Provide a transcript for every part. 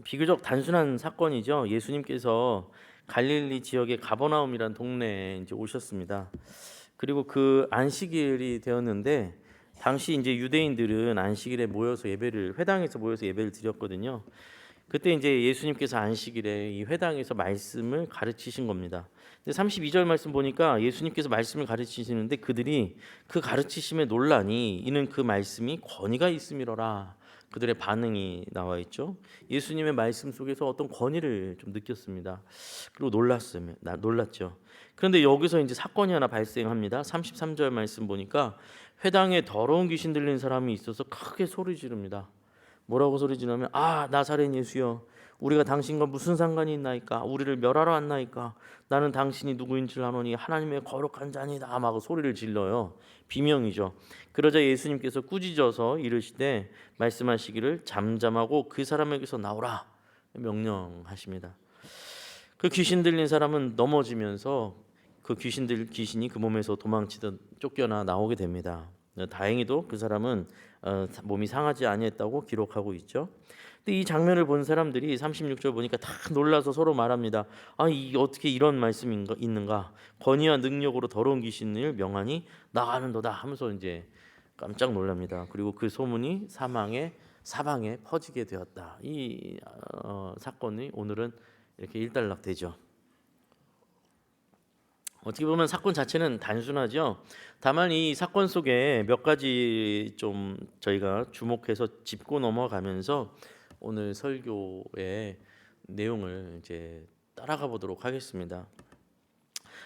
비교적 단순한 사건이죠. 예수님께서 갈릴리 지역의 가버나움이란 동네에 이제 오셨습니다. 그리고 그 안식일이 되었는데 당시 이제 유대인들은 안식일에 모여서 회당에서 모여서 예배를 드렸거든요. 그때 이제 예수님께서 안식일에 이 회당에서 말씀을 가르치신 겁니다. 근데 32절 말씀 보니까 예수님께서 말씀을 가르치시는데 그들이 그 가르치심에 놀라니 이는 그 말씀이 권위가 있음이로라. 그들의 반응이 나와 있죠. 예수님의 말씀 속에서 어떤 권위를 좀 느꼈습니다. 그리고 놀랐죠. 그런데 여기서 이제 사건이 하나 발생합니다. 33절 말씀 보니까 회당에 더러운 귀신 들린 사람이 있어서 크게 소리 지릅니다. 뭐라고 소리 지르면 나사렛 예수여, 우리가 당신과 무슨 상관이 있나이까? 우리를 멸하러 왔나이까? 나는 당신이 누구인 줄 아노니 하나님의 거룩한 자니다. 막 소리를 질러요. 비명이죠. 그러자 예수님께서 꾸짖어서 이르시되 말씀하시기를 잠잠하고 그 사람에게서 나오라 명령하십니다. 그 귀신 들린 사람은 넘어지면서 귀신이 그 몸에서 도망치던 쫓겨나 나오게 됩니다. 다행히도 그 사람은 몸이 상하지 아니했다고 기록하고 있죠. 근데 이 장면을 본 사람들이 36절 보니까 다 놀라서 서로 말합니다. 어떻게 이런 말씀이 있는가? 권위와 능력으로 더러운 귀신을 명하니 나가는도다 하면서 이제 깜짝 놀랍니다. 그리고 그 소문이 사방에 퍼지게 되었다. 이 사건이 오늘은 이렇게 일단락되죠. 어떻게 보면 사건 자체는 단순하죠. 다만 이 사건 속에 몇 가지 좀 저희가 주목해서 짚고 넘어가면서 오늘 설교의 내용을 이제 따라가 보도록 하겠습니다.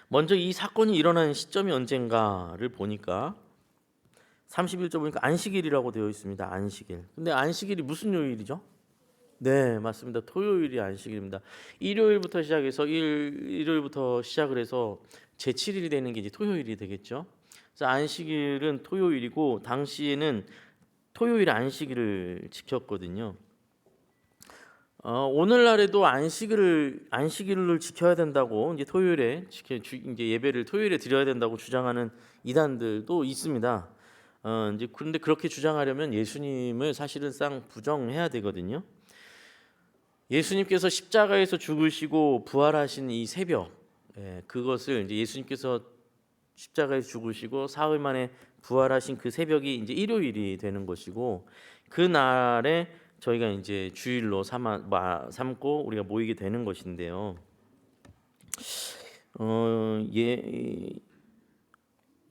먼저 이 사건이 일어난 시점이 언젠가를 보니까 31절 보니까 안식일이라고 되어 있습니다. 안식일. 근데 안식일이 무슨 요일이죠? 네, 맞습니다. 토요일이 안식일입니다. 일요일부터 시작을 해서 제7일이 되는 게 이제 토요일이 되겠죠. 그래서 안식일은 토요일이고 당시에는 토요일 안식일을 지켰거든요. 오늘날에도 안식일을 지켜야 된다고 이제 이제 예배를 토요일에 드려야 된다고 주장하는 이단들도 있습니다. 이제 그런데 그렇게 주장하려면 예수님을 사실상 부정해야 되거든요. 예수님께서 십자가에서 죽으시고 부활하신 이 새벽, 그것을 이제 예수님께서 십자가에서 죽으시고 사흘 만에 부활하신 그 새벽이 이제 일요일이 되는 것이고 그 날에 저희가 이제 주일로 삼고 우리가 모이게 되는 것인데요.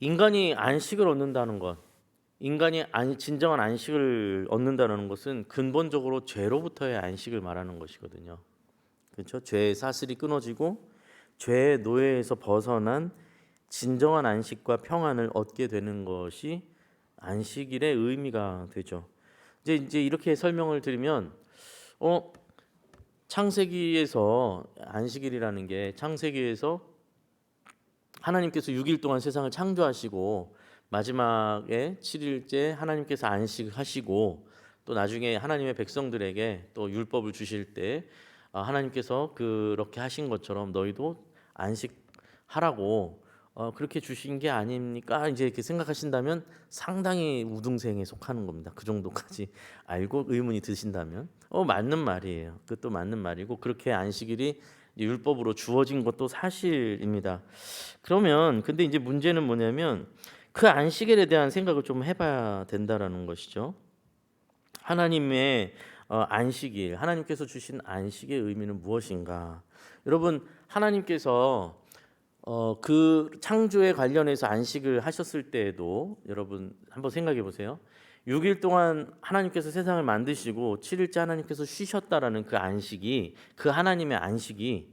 인간이 안식을 얻는다는 것, 진정한 안식을 얻는다는 것은 근본적으로 죄로부터의 안식을 말하는 것이거든요. 그렇죠? 죄의 사슬이 끊어지고 죄의 노예에서 벗어난 진정한 안식과 평안을 얻게 되는 것이 안식일의 의미가 되죠. 이제 이렇게 설명을 드리면 창세기에서 안식일이라는 게 창세기에서 하나님께서 6일 동안 세상을 창조하시고 마지막에 7일째 하나님께서 안식하시고 또 나중에 하나님의 백성들에게 또 율법을 주실 때 하나님께서 그렇게 하신 것처럼 너희도 안식하라고 그렇게 주신 게 아닙니까? 이제 이렇게 생각하신다면 상당히 우등생에 속하는 겁니다. 그 정도까지 알고 의문이 드신다면 맞는 말이에요. 그것도 맞는 말이고 그렇게 안식일이 율법으로 주어진 것도 사실입니다. 그러면 근데 이제 문제는 뭐냐면 그 안식일에 대한 생각을 좀 해봐야 된다라는 것이죠. 하나님의 안식일, 하나님께서 주신 안식의 의미는 무엇인가? 여러분, 하나님께서 그 창조에 관련해서 안식을 하셨을 때에도 여러분 한번 생각해 보세요. 6일 동안 하나님께서 세상을 만드시고 7일째 하나님께서 쉬셨다라는 그 하나님의 안식이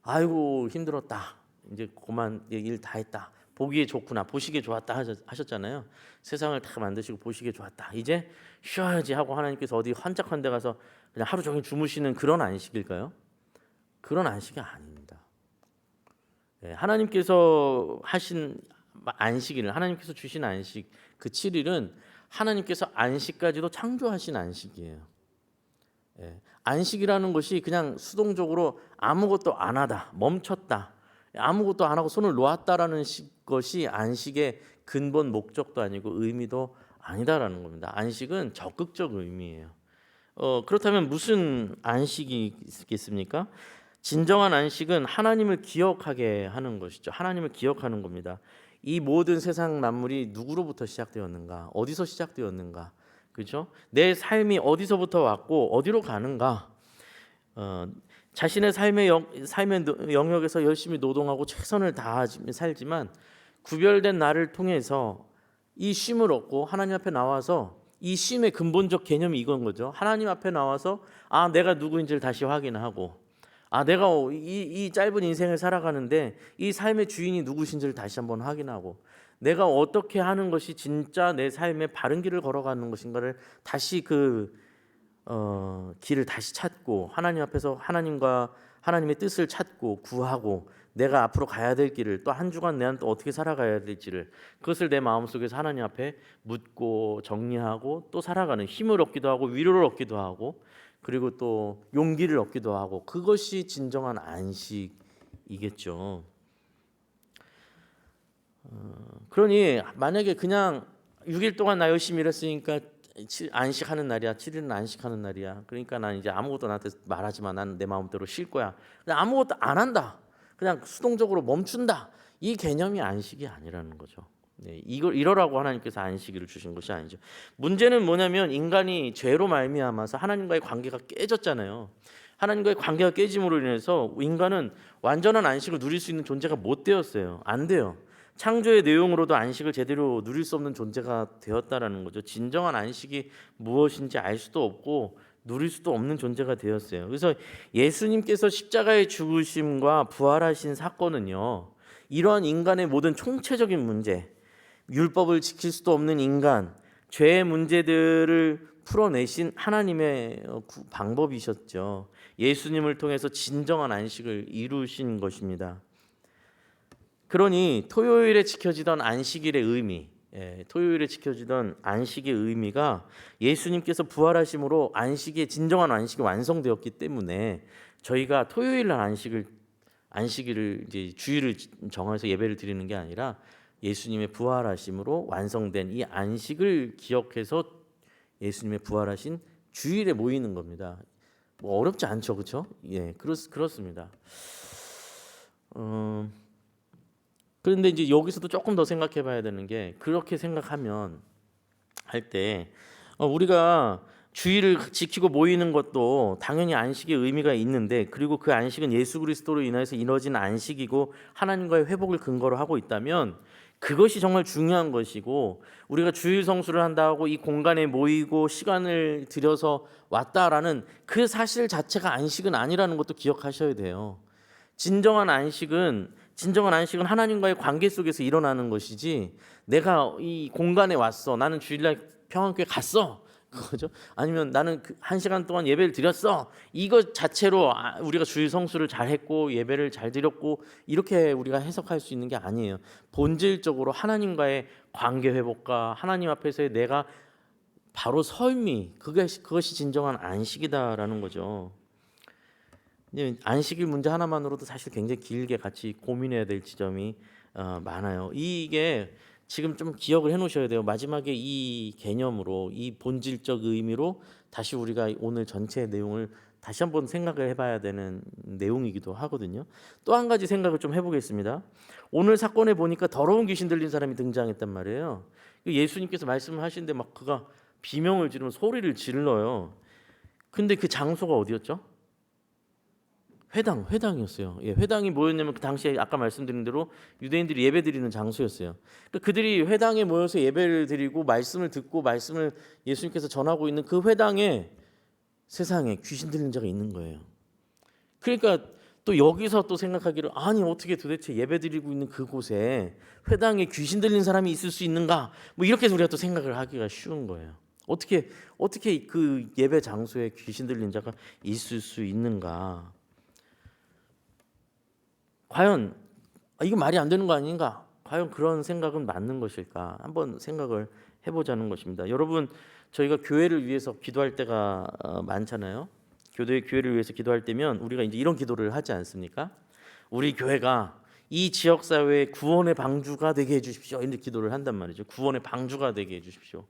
아이고 힘들었다. 이제 그만 일 다 했다. 보기에 좋구나. 보시기에 좋았다 하셨잖아요. 세상을 다 만드시고 보시기에 좋았다. 이제 쉬어야지 하고 하나님께서 어디 환짝한 데 가서 그냥 하루 종일 주무시는 그런 안식일까요? 그런 안식이 아닙니다. 하나님께서 하신 안식일, 하나님께서 주신 안식 그 7일은 하나님께서 안식까지도 창조하신 안식이에요. 안식이라는 것이 그냥 수동적으로 아무것도 안 하다, 멈췄다, 아무것도 안 하고 손을 놓았다라는 것이 안식의 근본 목적도 아니고 의미도 아니다라는 겁니다. 안식은 적극적 의미예요. 그렇다면 무슨 안식이 있겠습니까? 진정한 안식은 하나님을 기억하게 하는 것이죠. 하나님을 기억하는 겁니다. 이 모든 세상 만물이 누구로부터 시작되었는가? 어디서 시작되었는가? 그렇죠? 내 삶이 어디서부터 왔고 어디로 가는가? 자신의 삶의 영역에서 열심히 노동하고 최선을 다하며 살지만 구별된 나를 통해서 이 쉼을 얻고 하나님 앞에 나와서 이 쉼의 근본적 개념이 이건 거죠. 하나님 앞에 나와서 내가 누구인지를 다시 확인하고 내가 이 짧은 인생을 살아가는데 이 삶의 주인이 누구신지를 다시 한번 확인하고 내가 어떻게 하는 것이 진짜 내 삶의 바른 길을 걸어가는 것인가를 다시 길을 다시 찾고 하나님 앞에서 하나님의 뜻을 찾고 구하고 내가 앞으로 가야 될 길을 또 한 주간 내가 또 어떻게 살아가야 될지를 그것을 내 마음속에서 하나님 앞에 묻고 정리하고 또 살아가는 힘을 얻기도 하고 위로를 얻기도 하고 그리고 또 용기를 얻기도 하고 그것이 진정한 안식이겠죠. 그러니 만약에 그냥 6일 동안 나 열심히 일했으니까 안식하는 날이야. 7일은 안식하는 날이야. 그러니까 난 이제 아무것도 나한테 말하지 마. 난 내 마음대로 쉴 거야. 그냥 아무것도 안 한다. 그냥 수동적으로 멈춘다. 이 개념이 안식이 아니라는 거죠. 이걸 이러라고 하나님께서 안식일을 주신 것이 아니죠. 문제는 뭐냐면 인간이 죄로 말미암아서 하나님과의 관계가 깨졌잖아요. 하나님과의 관계가 깨짐으로 인해서 인간은 완전한 안식을 누릴 수 있는 존재가 못 되었어요. 안 돼요. 창조의 내용으로도 안식을 제대로 누릴 수 없는 존재가 되었다라는 거죠. 진정한 안식이 무엇인지 알 수도 없고 누릴 수도 없는 존재가 되었어요. 그래서 예수님께서 십자가의 죽으심과 부활하신 사건은요, 이러한 인간의 모든 총체적인 문제, 율법을 지킬 수도 없는 인간, 죄의 문제들을 풀어내신 하나님의 방법이셨죠. 예수님을 통해서 진정한 안식을 이루신 것입니다. 그러니 토요일에 지켜지던 안식일의 의미, 토요일에 지켜지던 안식의 의미가 예수님께서 부활하심으로 안식의 진정한 안식이 완성되었기 때문에 저희가 토요일 날 안식일을 이제 주일을 정해서 예배를 드리는 게 아니라 예수님의 부활하심으로 완성된 이 안식을 기억해서 예수님의 부활하신 주일에 모이는 겁니다. 뭐 어렵지 않죠, 그렇죠? 그렇습니다. 그런데 이제 여기서도 조금 더 생각해봐야 되는 게 그렇게 생각하면 할 때 우리가 주일을 지키고 모이는 것도 당연히 안식의 의미가 있는데 그리고 그 안식은 예수 그리스도로 인해서 이루어진 안식이고 하나님과의 회복을 근거로 하고 있다면 그것이 정말 중요한 것이고 우리가 주일 성수를 한다고 이 공간에 모이고 시간을 들여서 왔다라는 그 사실 자체가 안식은 아니라는 것도 기억하셔야 돼요. 진정한 안식은 하나님과의 관계 속에서 일어나는 것이지 내가 이 공간에 왔어. 나는 주일날 평안교회 갔어. 그거죠. 아니면 나는 한 시간 동안 예배를 드렸어. 이것 자체로 우리가 주일 성수를 잘했고 예배를 잘 드렸고 이렇게 우리가 해석할 수 있는 게 아니에요. 본질적으로 하나님과의 관계 회복과 하나님 앞에서의 내가 바로 설미 그것이 진정한 안식이다라는 거죠. 안식일 문제 하나만으로도 사실 굉장히 길게 같이 고민해야 될 지점이 많아요. 이게 지금 좀 기억을 해놓으셔야 돼요. 마지막에 이 개념으로 이 본질적 의미로 다시 우리가 오늘 전체 내용을 다시 한번 생각을 해봐야 되는 내용이기도 하거든요. 또 한 가지 생각을 좀 해보겠습니다. 오늘 사건에 보니까 더러운 귀신 들린 사람이 등장했단 말이에요. 예수님께서 말씀을 하시는데 막 그가 비명을 지르면 소리를 질러요. 근데 그 장소가 어디였죠? 회당이었어요. 회당이 뭐였냐면 그 당시에 아까 말씀드린 대로 유대인들이 예배드리는 장소였어요. 그러니까 그들이 회당에 모여서 예배를 드리고 말씀을 듣고 말씀을 예수님께서 전하고 있는 그 회당에 세상에 귀신 들린 자가 있는 거예요. 그러니까 또 여기서 또 생각하기를 아니 어떻게 도대체 예배드리고 있는 그곳에 회당에 귀신 들린 사람이 있을 수 있는가? 뭐 이렇게 우리가 또 생각을 하기가 쉬운 거예요. 어떻게 그 예배 장소에 귀신 들린 자가 있을 수 있는가? 과연 이거 말이 안 되는 거 아닌가? 과연 그런 생각은 맞는 것일까? 한번 생각을 해보자는 것입니다. 여러분, 저희가 교회를 위해서 기도할 때가 많잖아요. 교회를 위해서 기도할 때면 우리가 이제 이런 기도를 하지 않습니까? 우리 교회가 이 지역 사회의 구원의 방주가 되게 해주십시오. 이런 기도를 한단 말이죠. 구원의 방주가 되게 해주십시오.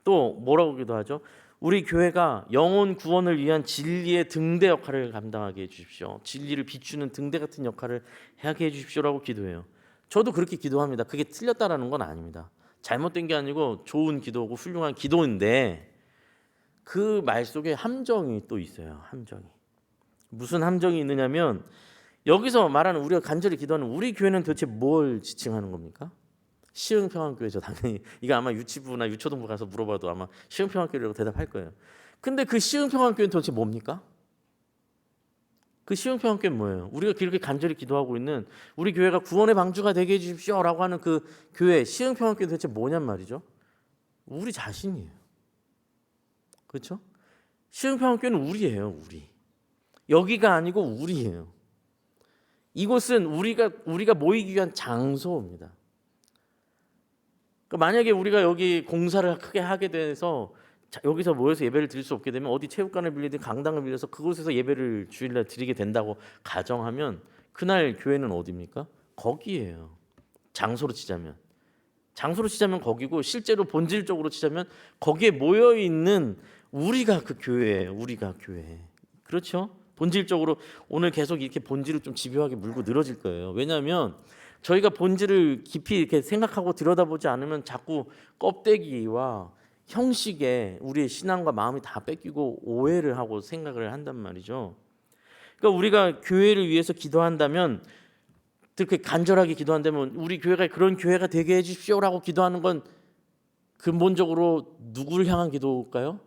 또 뭐라고 기도하죠? 우리 교회가 영혼 구원을 위한 진리의 등대 역할을 감당하게 해주십시오. 진리를 비추는 등대 같은 역할을 하게 해주십시오라고 기도해요. 저도 그렇게 기도합니다. 그게 틀렸다라는 건 아닙니다. 잘못된 게 아니고 좋은 기도고 훌륭한 기도인데 그 말 속에 함정이 또 있어요. 함정이. 무슨 함정이 있느냐면 여기서 말하는 우리가 간절히 기도하는 우리 교회는 도대체 뭘 지칭하는 겁니까? 시흥평안교회죠. 당연히 이거 아마 유치부나 유초등부 가서 물어봐도 아마 시흥평안교회라고 대답할 거예요. 근데 그 시흥평안교회는 도대체 뭡니까? 그 시흥평안교회는 뭐예요? 우리가 그렇게 간절히 기도하고 있는 우리 교회가 구원의 방주가 되게 해주십시오라고 하는 그 교회 시흥평안교회는 도대체 뭐냔 말이죠? 우리 자신이에요. 그렇죠? 시흥평안교회는 우리예요. 우리. 여기가 아니고 우리예요. 이곳은 우리가 모이기 위한 장소입니다. 그러니까 만약에 우리가 여기 공사를 크게 하게 돼서 여기서 모여서 예배를 드릴 수 없게 되면 어디 체육관을 빌리든 강당을 빌려서 그곳에서 예배를 주일날 드리게 된다고 가정하면 그날 교회는 어디입니까? 거기예요. 장소로 치자면 거기고 실제로 본질적으로 치자면 거기에 모여 있는 우리가 그 교회예요. 우리가 교회. 그렇죠? 본질적으로 오늘 계속 이렇게 본질을 좀 집요하게 물고 늘어질 거예요. 왜냐하면 저희가 본질을 깊이 이렇게 생각하고 들여다보지 않으면 자꾸 껍데기와 형식에 우리의 신앙과 마음이 다 뺏기고 오해를 하고 생각을 한단 말이죠. 그러니까 우리가 교회를 위해서 기도한다면 그렇게 간절하게 기도한다면 우리 교회가 그런 교회가 되게 해주십시오라고 기도하는 건 근본적으로 누구를 향한 기도일까요?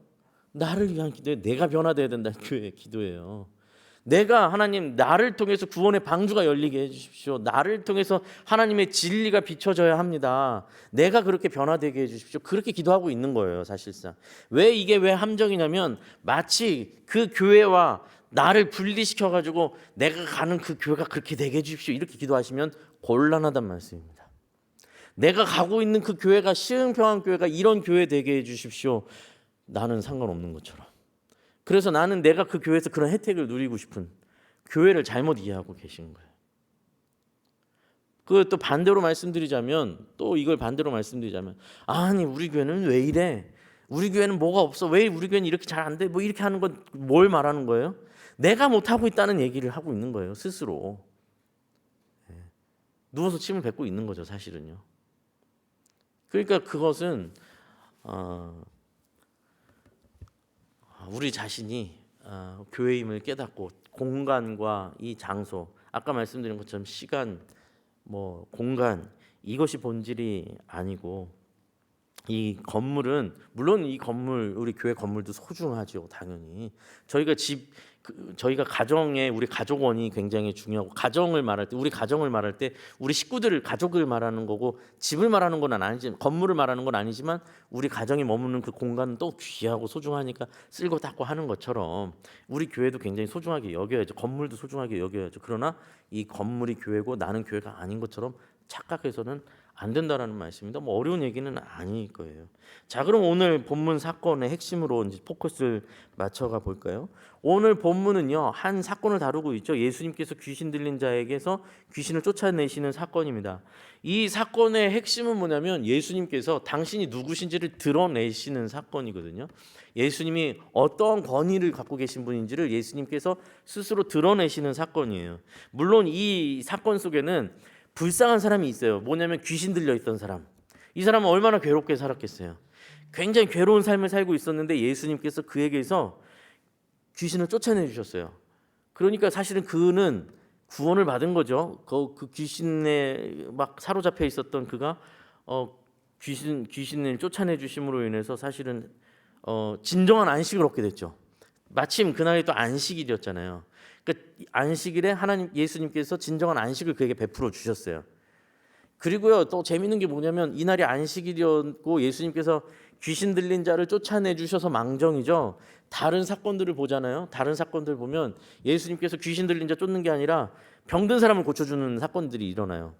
나를 위한 기도예요. 내가 변화돼야 된다는 교회의 기도예요. 내가 하나님 나를 통해서 구원의 방주가 열리게 해주십시오. 나를 통해서 하나님의 진리가 비춰져야 합니다. 내가 그렇게 변화되게 해주십시오. 그렇게 기도하고 있는 거예요. 사실상 왜 함정이냐면 마치 그 교회와 나를 분리시켜가지고 내가 가는 그 교회가 그렇게 되게 해주십시오 이렇게 기도하시면 곤란하단 말씀입니다. 내가 가고 있는 그 교회가 시흥평안교회가 이런 교회 되게 해주십시오. 나는 상관없는 것처럼. 그래서 나는 내가 그 교회에서 그런 혜택을 누리고 싶은 교회를 잘못 이해하고 계시는 거예요. 그 또 반대로 말씀드리자면 아니 우리 교회는 왜 이래? 우리 교회는 뭐가 없어? 왜 우리 교회는 이렇게 잘 안 돼? 뭐 이렇게 하는 건 뭘 말하는 거예요? 내가 못하고 있다는 얘기를 하고 있는 거예요. 스스로. 누워서 침을 뱉고 있는 거죠. 사실은요. 그러니까 그것은 우리 자신이 교회임을 깨닫고 공간과 이 장소 아까 말씀드린 것처럼 시간 공간 이것이 본질이 아니고 이 건물은 물론 이 건물 우리 교회 건물도 소중하죠. 당연히 저희가 가정에 우리 가족원이 굉장히 중요하고 가정을 말할 때 우리 가정을 말할 때 우리 식구들을 가족을 말하는 거고 집을 말하는 건 아니지만 건물을 말하는 건 아니지만 우리 가정이 머무는 그 공간은 또 귀하고 소중하니까 쓸고 닦고 하는 것처럼 우리 교회도 굉장히 소중하게 여겨야죠. 건물도 소중하게 여겨야죠. 그러나 이 건물이 교회고 나는 교회가 아닌 것처럼 착각해서는 안 된다라는 말씀입니다. 어려운 얘기는 아닐 거예요. 자, 그럼 오늘 본문 사건의 핵심으로 이제 포커스를 맞춰가 볼까요? 오늘 본문은요 한 사건을 다루고 있죠. 예수님께서 귀신 들린 자에게서 귀신을 쫓아내시는 사건입니다. 이 사건의 핵심은 뭐냐면 예수님께서 당신이 누구신지를 드러내시는 사건이거든요. 예수님이 어떤 권위를 갖고 계신 분인지를 예수님께서 스스로 드러내시는 사건이에요. 물론 이 사건 속에는 불쌍한 사람이 있어요. 뭐냐면 귀신 들려 있던 사람. 이 사람은 얼마나 괴롭게 살았겠어요. 굉장히 괴로운 삶을 살고 있었는데 예수님께서 그에게서 귀신을 쫓아내 주셨어요. 그러니까 사실은 그는 구원을 받은 거죠. 그 귀신에 막 사로잡혀 있었던 그가 귀신을 쫓아내 주심으로 인해서 사실은 진정한 안식을 얻게 됐죠. 마침 그날이 또 안식일이었잖아요. 그러니까 안식일에 하나님 예수님께서 진정한 안식을 그에게 베풀어 주셨어요. 그리고요 또 재밌는 게 뭐냐면 이날이 안식일이었고 예수님께서 귀신 들린 자를 쫓아내 주셔서 망정이죠. 다른 사건들을 보잖아요. 다른 사건들 보면 예수님께서 귀신 들린 자 쫓는 게 아니라 병든 사람을 고쳐주는 사건들이 일어나요.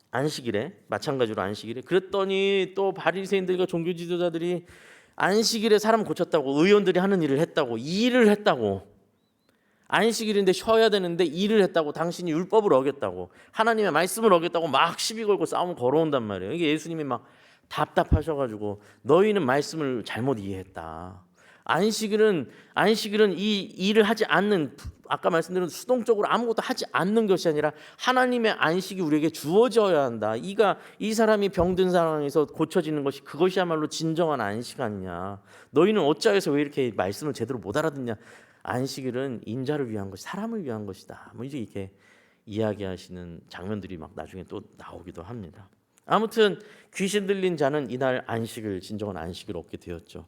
안식일에 마찬가지로 안식일에 그랬더니 또 바리새인들과 종교 지도자들이 안식일에 사람 고쳤다고 의원들이 하는 일을 했다고 일을 했다고 안식일인데 쉬어야 되는데 일을 했다고 당신이 율법을 어겼다고 하나님의 말씀을 어겼다고 막 시비 걸고 싸움 걸어온단 말이에요. 이게 예수님이 막 답답하셔가지고 너희는 말씀을 잘못 이해했다. 안식일은 이 일을 하지 않는, 아까 말씀드린 수동적으로 아무것도 하지 않는 것이 아니라 하나님의 안식이 우리에게 주어져야 한다. 이 사람이 병든 상황에서 고쳐지는 것이 그것이야말로 진정한 안식 아니냐. 너희는 어찌하여서 왜 이렇게 말씀을 제대로 못 알아듣냐. 안식일은 인자를 위한 것이, 사람을 위한 것이다. 뭐 이제 이렇게 이야기하시는 장면들이 막 나중에 또 나오기도 합니다. 아무튼 귀신 들린 자는 이날 안식을, 진정한 안식을 얻게 되었죠.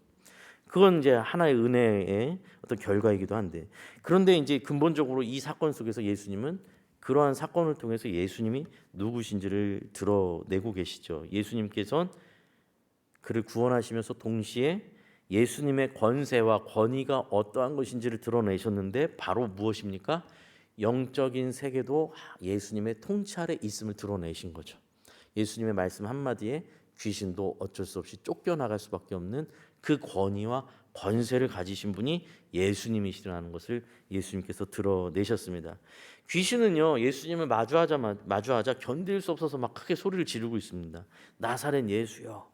그건 이제 하나의 은혜의 어떤 결과이기도 한데, 그런데 이제 근본적으로 이 사건 속에서 예수님은 그러한 사건을 통해서 예수님이 누구신지를 드러내고 계시죠. 예수님께서는 그를 구원하시면서 동시에 예수님의 권세와 권위가 어떠한 것인지를 드러내셨는데, 바로 무엇입니까? 영적인 세계도 예수님의 통치 아래 있음을 드러내신 거죠. 예수님의 말씀 한마디에 귀신도 어쩔 수 없이 쫓겨나갈 수밖에 없는 그 권위와 권세를 가지신 분이 예수님이시라는 것을 예수님께서 드러내셨습니다. 귀신은요, 예수님을 마주하자 견딜 수 없어서 막 크게 소리를 지르고 있습니다. 나사렛 예수여,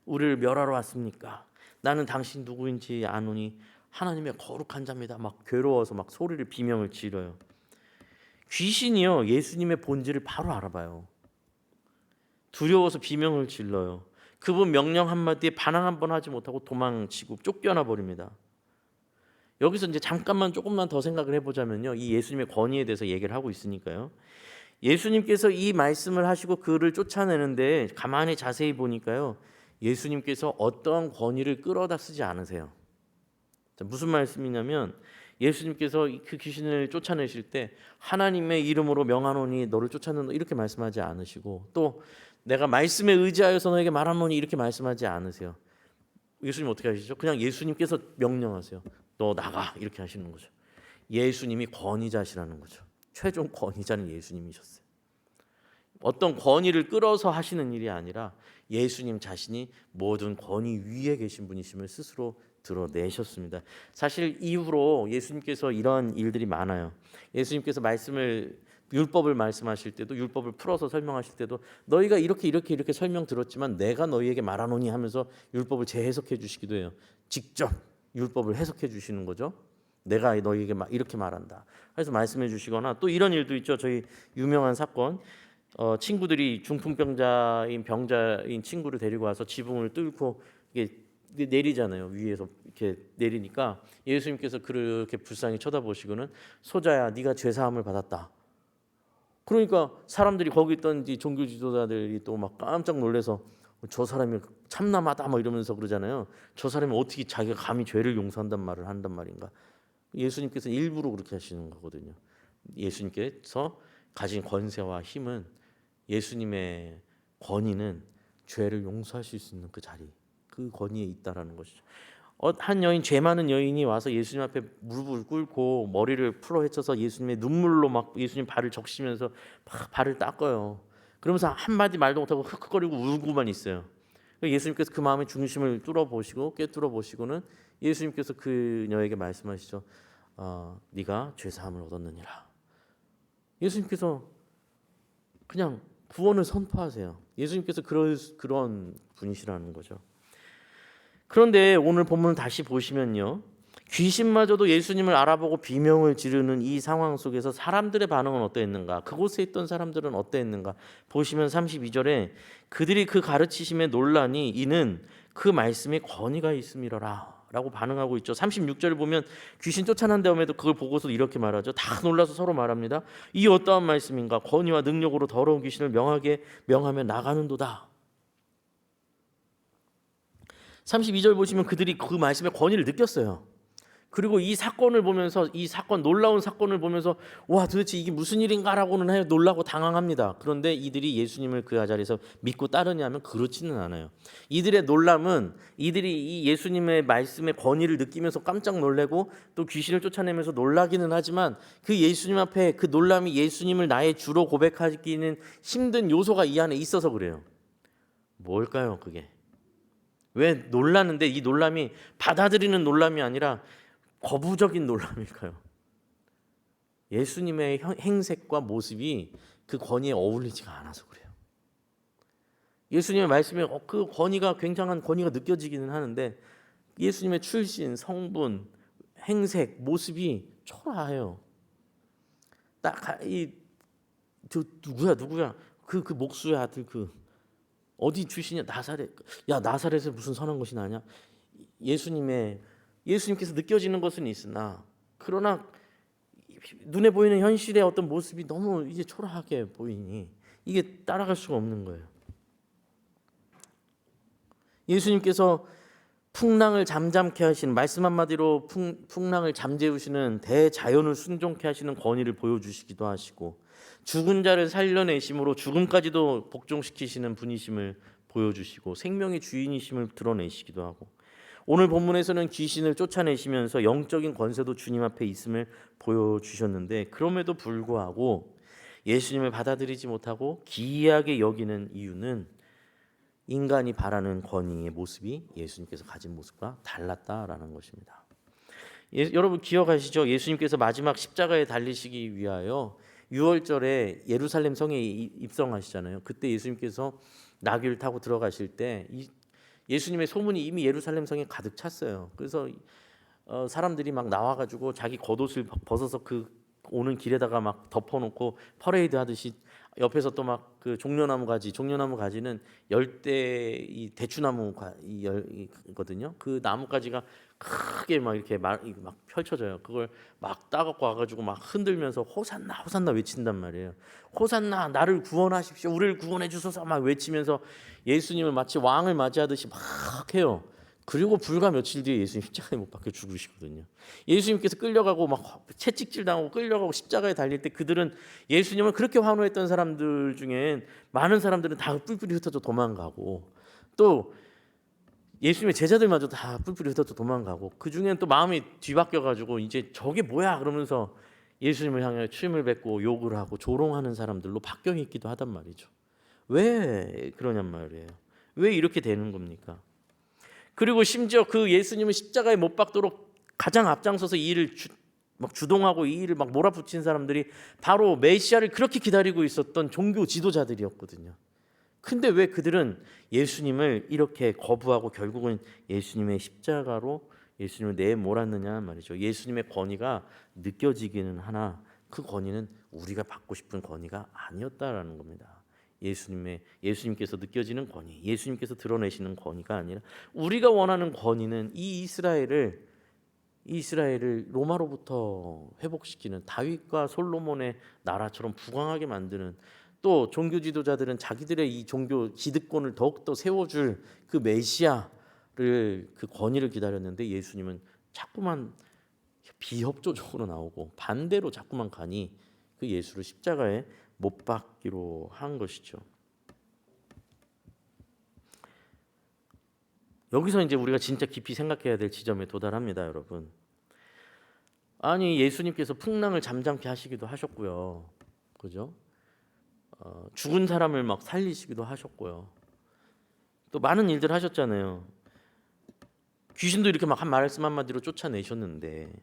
우리를 멸하러 왔습니까? 나는 당신 누구인지 아노니 하나님의 거룩한 자입니다. 막 괴로워서 막 소리를 비명을 지르요. 귀신이요, 예수님의 본질을 바로 알아봐요. 두려워서 비명을 질러요. 그분 명령 한마디에 반항 한번 하지 못하고 도망치고 쫓겨나 버립니다. 여기서 이제 잠깐만 조금만 더 생각을 해보자면요, 이 예수님의 권위에 대해서 얘기를 하고 있으니까요, 예수님께서 이 말씀을 하시고 그를 쫓아내는데 가만히 자세히 보니까요, 예수님께서 어떠한 권위를 끌어다 쓰지 않으세요. 무슨 말씀이냐면, 예수님께서 그 귀신을 쫓아내실 때 하나님의 이름으로 명하노니 너를 쫓아낸다 이렇게 말씀하지 않으시고, 또 내가 말씀에 의지하여서 너에게 말하노니 이렇게 말씀하지 않으세요. 예수님 어떻게 하시죠? 그냥 예수님께서 명령하세요. 너 나가, 이렇게 하시는 거죠. 예수님이 권위자시라는 거죠. 최종 권위자는 예수님이셨어요. 어떤 권위를 끌어서 하시는 일이 아니라 예수님 자신이 모든 권위 위에 계신 분이심을 스스로 드러내셨습니다. 사실 이후로 예수님께서 이런 일들이 많아요. 예수님께서 율법을 말씀하실 때도, 율법을 풀어서 설명하실 때도 너희가 이렇게 설명 들었지만 내가 너희에게 말하노니 하면서 율법을 재해석해 주시기도 해요. 직접 율법을 해석해 주시는 거죠. 내가 너희에게 이렇게 말한다. 그래서 말씀해 주시거나, 또 이런 일도 있죠. 저희 유명한 사건, 친구들이 중풍병자인 친구를 데리고 와서 지붕을 뚫고 이게 내리잖아요. 위에서 이렇게 내리니까 예수님께서 그렇게 불쌍히 쳐다보시고는, 소자야, 네가 죄 사함을 받았다. 그러니까 사람들이, 거기 있던 종교 지도자들이 또 막 깜짝 놀라서 저 사람이 참남하다 막 이러면서 그러잖아요. 저 사람이 어떻게 자기가 감히 죄를 용서한단 말을 한단 말인가. 예수님께서 일부러 그렇게 하시는 거거든요. 예수님께서 가진 권세와 힘은, 예수님의 권위는 죄를 용서하실 수 있는 그 자리, 그 권위에 있다라는 것이죠. 한 여인, 죄 많은 여인이 와서 예수님 앞에 무릎을 꿇고 머리를 풀어 헤쳐서 예수님의 눈물로 막 예수님 발을 적시면서 막 발을 닦아요. 그러면서 한마디 말도 못하고 흑흑거리고 울고만 있어요. 예수님께서 그 마음의 중심을 뚫어보시고 꿰뚫어보시고는 예수님께서 그녀에게 말씀하시죠. 네가 죄사함을 얻었느니라. 예수님께서 그냥 구원을 선포하세요. 예수님께서 그런 분이시라는 거죠. 그런데 오늘 본문을 다시 보시면요, 귀신마저도 예수님을 알아보고 비명을 지르는 이 상황 속에서 사람들의 반응은 어떠했는가? 그곳에 있던 사람들은 어떠했는가? 보시면 32절에 그들이 그 가르치심에 놀라니 이는 그 말씀에 권위가 있음이로라 라고 반응하고 있죠. 36절을 보면 귀신 쫓아난 다음에도 그걸 보고서 이렇게 말하죠. 다 놀라서 서로 말합니다. 이 어떠한 말씀인가? 권위와 능력으로 더러운 귀신을 명하며 나가는도다. 32절 보시면 그들이 그 말씀의 권위를 느꼈어요. 그리고 이 사건을 보면서, 놀라운 사건을 보면서 와, 도대체 이게 무슨 일인가라고는 놀라고 당황합니다. 그런데 이들이 예수님을 그 자리에서 믿고 따르냐면 그렇지는 않아요. 이들의 놀람은, 이들이 이 예수님의 말씀의 권위를 느끼면서 깜짝 놀래고 또 귀신을 쫓아내면서 놀라기는 하지만, 그 예수님 앞에 그 놀람이 예수님을 나의 주로 고백하기는 힘든 요소가 이 안에 있어서 그래요. 뭘까요, 그게? 왜 놀라는데 이 놀람이 받아들이는 놀람이 아니라 거부적인 놀람일까요? 예수님의 행색과 모습이 그 권위에 어울리지가 않아서 그래요. 예수님의 말씀에 그 권위가, 굉장한 권위가 느껴지기는 하는데 예수님의 출신, 성분, 행색, 모습이 초라해요. 딱이 누구야? 그 목수의 아들 어디 출신이야? 나사렛. 야, 나사렛에 무슨 선한 것이 나냐? 예수님께서 느껴지는 것은 있으나 그러나 눈에 보이는 현실의 어떤 모습이 너무 이제 초라하게 보이니 이게 따라갈 수가 없는 거예요. 예수님께서 풍랑을 잠잠케 하시는, 말씀 한마디로 풍랑을 잠재우시는, 대자연을 순종케 하시는 권위를 보여주시기도 하시고, 죽은 자를 살려내심으로 죽음까지도 복종시키시는 분이심을 보여주시고, 생명의 주인이심을 드러내시기도 하고, 오늘 본문에서는 귀신을 쫓아내시면서 영적인 권세도 주님 앞에 있음을 보여주셨는데, 그럼에도 불구하고 예수님을 받아들이지 못하고 기이하게 여기는 이유는 인간이 바라는 권위의 모습이 예수님께서 가진 모습과 달랐다라는 것입니다. 여러분 기억하시죠? 예수님께서 마지막 십자가에 달리시기 위하여 6월절에 예루살렘 성에 입성하시잖아요. 그때 예수님께서 나귀를 타고 들어가실 때 예수님의 소문이 이미 예루살렘 성에 가득 찼어요. 그래서 사람들이 막 나와가지고 자기 겉옷을 벗어서 그 오는 길에다가 막 덮어놓고 퍼레이드 하듯이 옆에서 또 막 그 종려나무 가지는 열대 이 대추나무 이거든요. 그 나뭇가지가 크게 막 이렇게 막 펼쳐져요. 그걸 막 따갖고 와가지고 막 흔들면서 호산나 호산나 외친단 말이에요. 호산나 나를 구원하십시오. 우리를 구원해 주소서 막 외치면서 예수님을 마치 왕을 맞이하듯이 막 해요. 그리고 불과 며칠 뒤에 예수님 십자가에 못 박혀 죽으시거든요. 예수님께서 끌려가고 막 채찍질 당하고 끌려가고 십자가에 달릴 때 그들은 예수님을 그렇게 환호했던 사람들 중엔 많은 사람들은 다 뿔뿔이 흩어져 도망가고, 또 예수님의 제자들마저 다 뿔뿔이 흩어져 도망가고, 그 중엔 또 마음이 뒤바뀌어 가지고 이제 저게 뭐야 그러면서 예수님을 향해 추임을 뱉고 욕을 하고 조롱하는 사람들로 바뀌어 있기도 하단 말이죠. 왜 그러냔 말이에요. 왜 이렇게 되는 겁니까? 그리고 심지어 그 예수님을 십자가에 못 박도록 가장 앞장서서 이 일을 막 주동하고 이 일을 막 몰아붙인 사람들이 바로 메시아를 그렇게 기다리고 있었던 종교 지도자들이었거든요. 근데 왜 그들은 예수님을 이렇게 거부하고 결국은 예수님의 십자가로 예수님을 내몰았느냐 말이죠. 예수님의 권위가 느껴지기는 하나 그 권위는 우리가 받고 싶은 권위가 아니었다라는 겁니다. 예수님께서 느껴지는 권위, 예수님께서 드러내시는 권위가 아니라 우리가 원하는 권위는 이 이스라엘을 로마로부터 회복시키는, 다윗과 솔로몬의 나라처럼 부강하게 만드는, 또 종교 지도자들은 자기들의 이 종교 기득권을 더욱더 세워줄 그 메시아를, 그 권위를 기다렸는데 예수님은 자꾸만 비협조적으로 나오고 반대로 자꾸만 가니 그 예수를 십자가에 못 박기로 한 것이죠. 여기서 이제 우리가 진짜 깊이 생각해야 될 지점에 도달합니다, 여러분. 아니 예수님께서 풍랑을 잠잠케 하시기도 하셨고요, 그죠? 죽은 사람을 막 살리시기도 하셨고요. 또 많은 일들 하셨잖아요. 귀신도 이렇게 막 한 말씀 한마디로 쫓아내셨는데,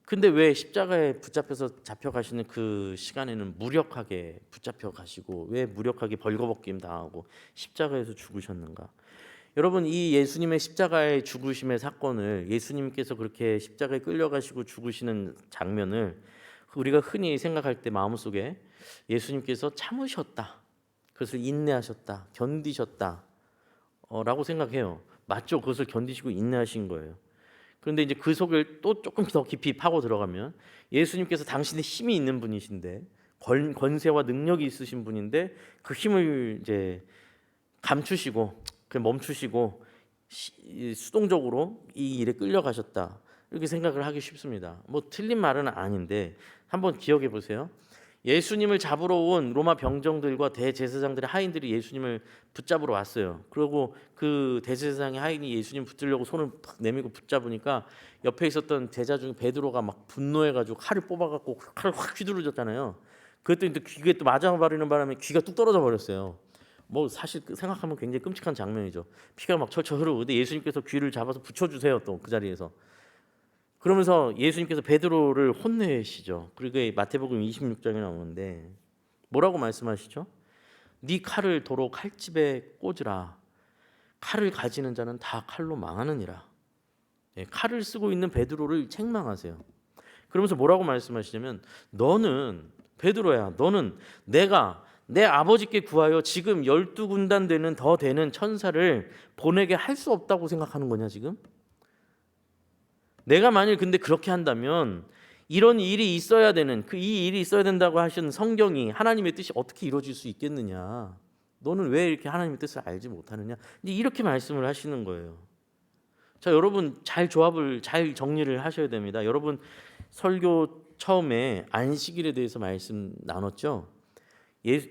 근데 왜 십자가에 붙잡혀서 잡혀가시는 그 시간에는 무력하게 붙잡혀 가시고 왜 무력하게 벌거벗김 당하고 십자가에서 죽으셨는가? 여러분, 이 예수님의 십자가의 죽으심의 사건을, 예수님께서 그렇게 십자가에 끌려가시고 죽으시는 장면을 우리가 흔히 생각할 때 마음속에 예수님께서 참으셨다, 그것을 인내하셨다, 견디셨다 라고 생각해요. 맞죠? 그것을 견디시고 인내하신 거예요. 그런데 이제 그 속을 또 조금 더 깊이 파고 들어가면 예수님께서 당신의 힘이 있는 분이신데, 권세와 능력이 있으신 분인데 그 힘을 이제 감추시고 멈추시고 수동적으로 이 일에 끌려가셨다, 이렇게 생각을 하기 쉽습니다. 뭐 틀린 말은 아닌데 한번 기억해 보세요. 예수님을 잡으러 온 로마 병정들과 대제사장들의 하인들이 예수님을 붙잡으러 왔어요. 그리고 그 대제사장의 하인이 예수님 붙들려고 손을 팍 내밀고 붙잡으니까 옆에 있었던 제자 중에 베드로가 막 분노해가지고 칼을 뽑아갖고 칼을 확 휘두르졌잖아요. 그랬더니 또 귀에 또 맞아버리는 바람에 귀가 뚝 떨어져 버렸어요. 뭐 사실 생각하면 굉장히 끔찍한 장면이죠. 피가 막 철철 흐르고. 근데 예수님께서 귀를 잡아서 붙여주세요, 또 그 자리에서. 그러면서 예수님께서 베드로를 혼내시죠. 그리고 마태복음 26장에 나오는데 뭐라고 말씀하시죠? 네 칼을 도로 칼집에 꽂으라. 칼을 가지는 자는 다 칼로 망하느니라. 칼을 쓰고 있는 베드로를 책망하세요. 그러면서 뭐라고 말씀하시냐면 너는 베드로야, 너는 내가 내 아버지께 구하여 지금 12군단 되는 더 되는 천사를 보내게 할 수 없다고 생각하는 거냐 지금? 내가 만일 근데 그렇게 한다면 이런 일이 있어야 되는 이 일이 있어야 된다고 하신 성경이 하나님의 뜻이 어떻게 이루어질 수 있겠느냐? 너는 왜 이렇게 하나님의 뜻을 알지 못하느냐? 이렇게 말씀을 하시는 거예요. 자, 여러분 잘 정리를 하셔야 됩니다. 여러분 설교 처음에 안식일에 대해서 말씀 나눴죠.